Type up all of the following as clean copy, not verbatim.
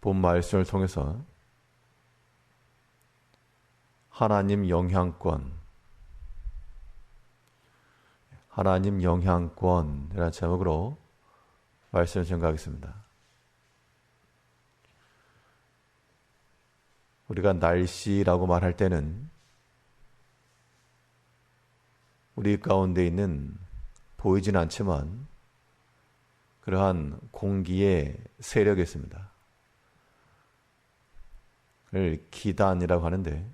본 말씀을 통해서 하나님 영향권이라는 제목으로 말씀을 전가하겠습니다. 우리가 날씨라고 말할 때는 우리 가운데 있는 보이진 않지만 그러한 공기의 세력이 있습니다. 그걸 기단이라고 하는데,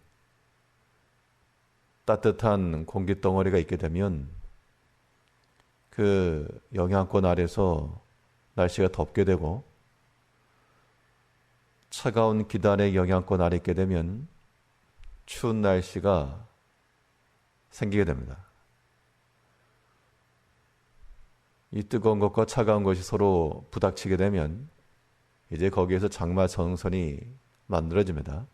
따뜻한 공기덩어리가 있게 되면 그 영향권 아래서 날씨가 덥게 되고, 차가운 기단의 영향권 아래 있게 되면 추운 날씨가 생기게 됩니다. 이 뜨거운 것과 차가운 것이 서로 부닥치게 되면 이제 거기에서 장마 전선이 만들어집니다.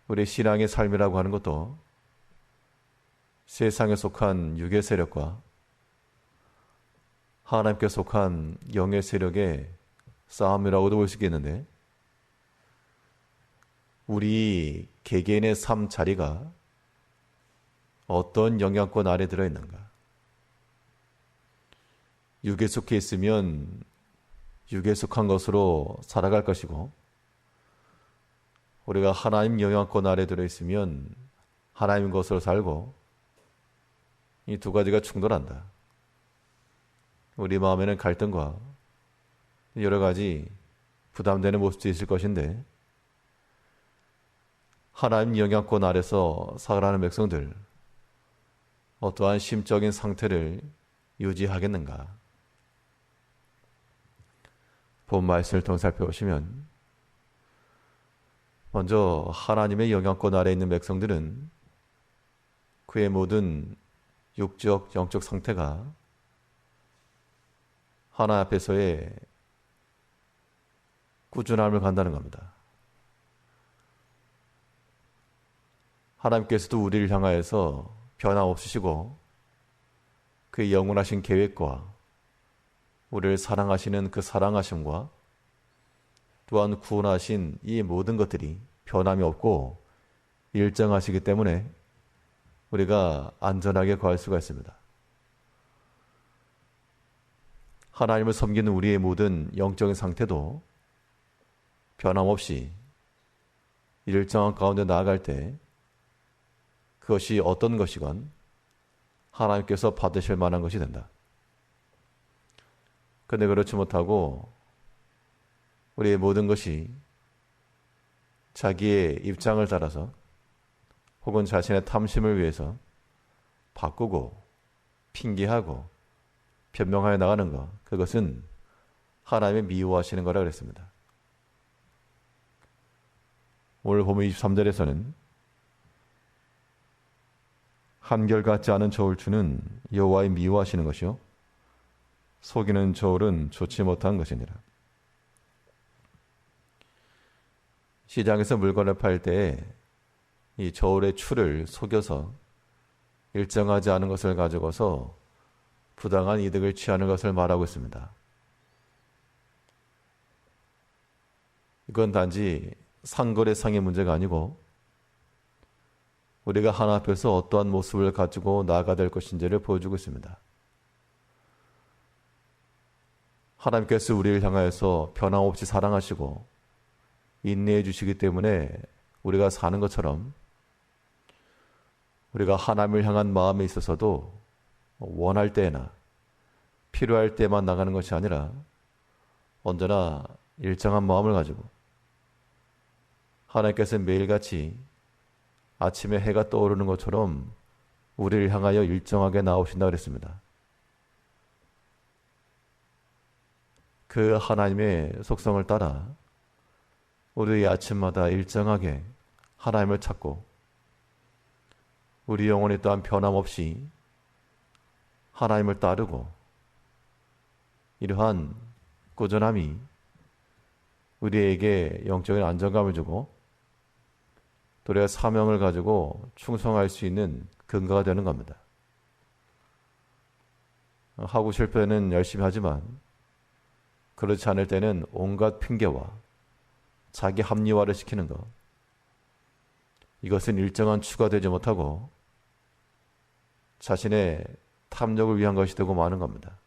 우리 신앙의 삶이라고 하는 것도 세상에 속한 육의 세력과 하나님께 속한 영의 세력의 싸움이라고도 볼 수 있겠는데, 우리 개개인의 삶 자리가 어떤 영향권 아래 들어있는가? 육에 속해 있으면 육에 속한 것으로 살아갈 것이고, 우리가 하나님 영향권 아래 들어있으면 하나님 것으로 살고, 이 두 가지가 충돌한다. 우리 마음에는 갈등과 여러 가지 부담되는 모습도 있을 것인데, 하나님 영향권 아래서 살아가는 백성들, 어떠한 심적인 상태를 유지하겠는가? 본 말씀을 통해 살펴보시면, 먼저 하나님의 영향권 아래 있는 백성들은 그의 모든 육적, 영적 상태가 하나님 앞에서의 꾸준함을 간다는 겁니다. 하나님께서도 우리를 향하여서 변함없으시고 그의 영원하신 계획과 우리를 사랑하시는 그 사랑하심과 또한 구원하신 이 모든 것들이 변함이 없고 일정하시기 때문에 우리가 안전하게 거할 수가 있습니다. 하나님을 섬기는 우리의 모든 영적인 상태도 변함없이 일정한 가운데 나아갈 때 그것이 어떤 것이건 하나님께서 받으실 만한 것이 된다. 그런데 그렇지 못하고 우리의 모든 것이 자기의 입장을 따라서 혹은 자신의 탐심을 위해서 바꾸고 핑계하고 변명하여 나가는 것, 그것은 하나님의 미워하시는 거라 그랬습니다. 오늘 보면 23절에서는 한결같지 않은 저울추는 여호와의 미워하시는 것이요 속이는 저울은 좋지 못한 것이니라. 시장에서 물건을 팔 때 이 저울의 추를 속여서 일정하지 않은 것을 가지고서 부당한 이득을 취하는 것을 말하고 있습니다. 이건 단지 상거래상의 문제가 아니고 우리가 하나님 앞에서 어떠한 모습을 가지고 나아가야 될 것인지를 보여주고 있습니다. 하나님께서 우리를 향하여서 변함없이 사랑하시고 인내해 주시기 때문에 우리가 사는 것처럼 우리가 하나님을 향한 마음에 있어서도 원할 때나 필요할 때만 나가는 것이 아니라 언제나 일정한 마음을 가지고 하나님께서 매일같이 아침에 해가 떠오르는 것처럼 우리를 향하여 일정하게 나오신다 그랬습니다. 그 하나님의 속성을 따라 우리의 아침마다 일정하게 하나님을 찾고 우리 영혼이 또한 변함없이 하나님을 따르고 이러한 꾸준함이 우리에게 영적인 안정감을 주고 또 우리가 사명을 가지고 충성할 수 있는 근거가 되는 겁니다. 하고 싶을 때는 열심히 하지만 그렇지 않을 때는 온갖 핑계와 자기 합리화를 시키는 것, 이것은 일정한 추가 되지 못하고 자신의 탐욕을 위한 것이 되고 마는 겁니다.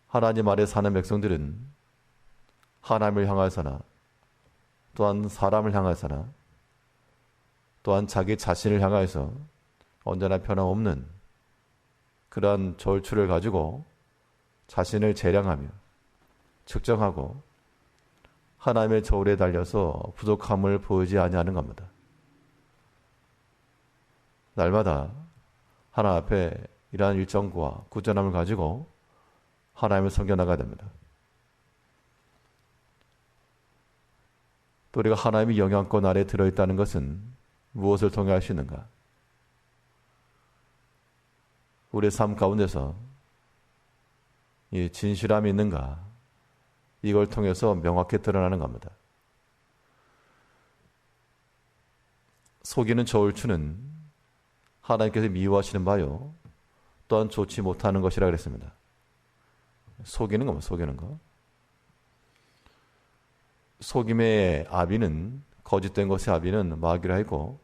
하나님 아래 사는 백성들은 하나님을 향하여서나 또한 사람을 향하여서나 또한 자기 자신을 향하여서 언제나 변함없는 그러한 절추를 가지고 자신을 재량하며 측정하고 하나님의 저울에 달려서 부족함을 보이지 아니하는 겁니다. 날마다 하나님 앞에 이러한 일정과 꾸준함을 가지고 하나님을 섬겨나가야 됩니다. 또 우리가 하나님의 영향권 아래 들어있다는 것은 무엇을 통해 할 수 있는가? 우리의 삶 가운데서 이 진실함이 있는가? 이걸 통해서 명확히 드러나는 겁니다. 속이는 저울추는 하나님께서 미워하시는 바요, 또한 좋지 못하는 것이라 그랬습니다. 속이는 거, 속이는 거. 속임의 아비는, 거짓된 것의 아비는 마귀라 했고,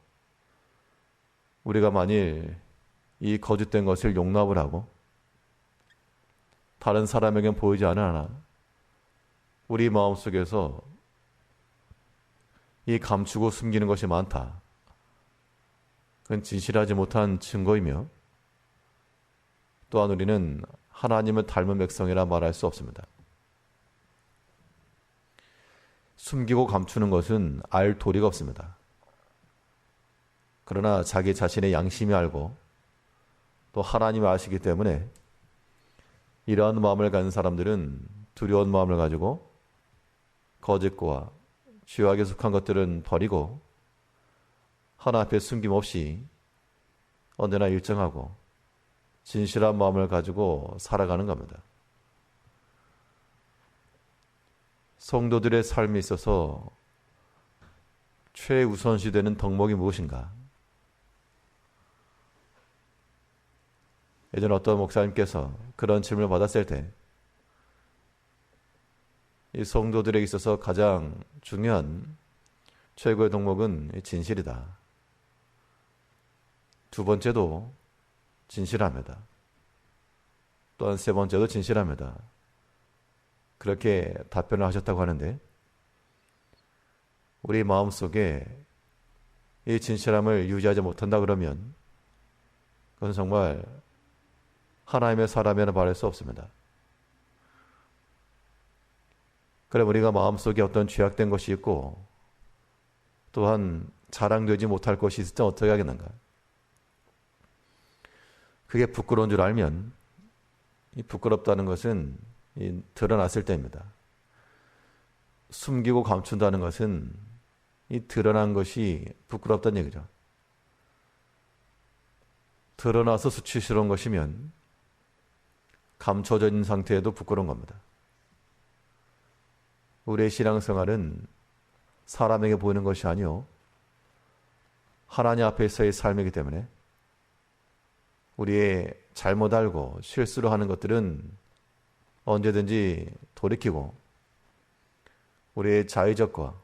우리가 만일 이 거짓된 것을 용납을 하고 다른 사람에겐 보이지 않으나 우리 마음속에서 이 감추고 숨기는 것이 많다. 그건 진실하지 못한 증거이며, 또한 우리는 하나님을 닮은 백성이라 말할 수 없습니다. 숨기고 감추는 것은 알 도리가 없습니다. 그러나 자기 자신의 양심이 알고 또 하나님이 아시기 때문에 이러한 마음을 가진 사람들은 두려운 마음을 가지고 거짓과 죄악에 속한 것들은 버리고 하나님 앞에 숨김없이 언제나 일정하고 진실한 마음을 가지고 살아가는 겁니다. 성도들의 삶에 있어서 최우선시 되는 덕목이 무엇인가? 예전 어떤 목사님께서 그런 질문을 받았을 때 이 성도들에게 있어서 가장 중요한 최고의 덕목은 진실이다. 두 번째도 진실합니다. 또한 세 번째도 진실합니다. 그렇게 답변을 하셨다고 하는데, 우리 마음속에 이 진실함을 유지하지 못한다 그러면 그건 정말 하나님의 사람이라는 말할 수 없습니다. 그럼 우리가 마음속에 어떤 죄악된 것이 있고 또한 자랑되지 못할 것이 있을 때 어떻게 하겠는가? 그게 부끄러운 줄 알면, 이 부끄럽다는 것은 드러났을 때입니다. 숨기고 감춘다는 것은 이 드러난 것이 부끄럽다는 얘기죠. 드러나서 수치스러운 것이면 감춰져 있는 상태에도 부끄러운 겁니다. 우리의 신앙생활은 사람에게 보이는 것이 아니요 하나님 앞에서의 삶이기 때문에 우리의 잘못 알고 실수로 하는 것들은 언제든지 돌이키고 우리의 자의적과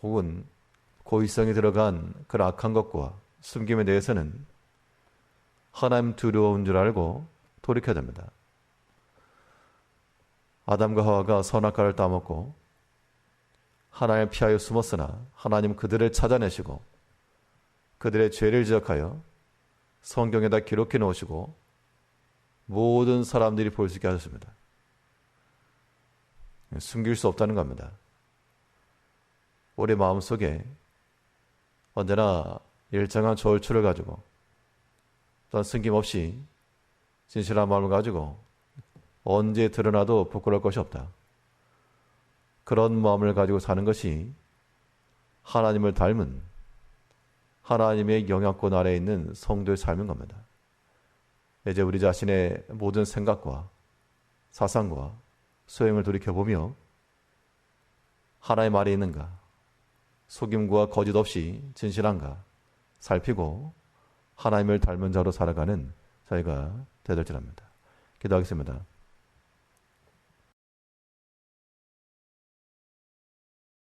혹은 고의성이 들어간 그런 악한 것과 숨김에 대해서는 하나님 두려운 줄 알고 돌이켜야 됩니다. 아담과 하와가 선악과를 따먹고 하나님을 피하여 숨었으나 하나님 그들을 찾아내시고 그들의 죄를 지적하여 성경에다 기록해 놓으시고 모든 사람들이 볼 수 있게 하셨습니다. 숨길 수 없다는 겁니다. 우리 마음속에 언제나 일정한 저울추를 가지고 또한 숨김없이 진실한 마음을 가지고 언제 드러나도 부끄러울 것이 없다. 그런 마음을 가지고 사는 것이 하나님을 닮은 하나님의 영향권 아래에 있는 성도의 삶인 겁니다. 이제 우리 자신의 모든 생각과 사상과 소행을 돌이켜보며 하나의 말이 있는가, 속임과 거짓 없이 진실한가 살피고 하나님을 닮은 자로 살아가는 저희가 되될지랍니다. 기도하겠습니다.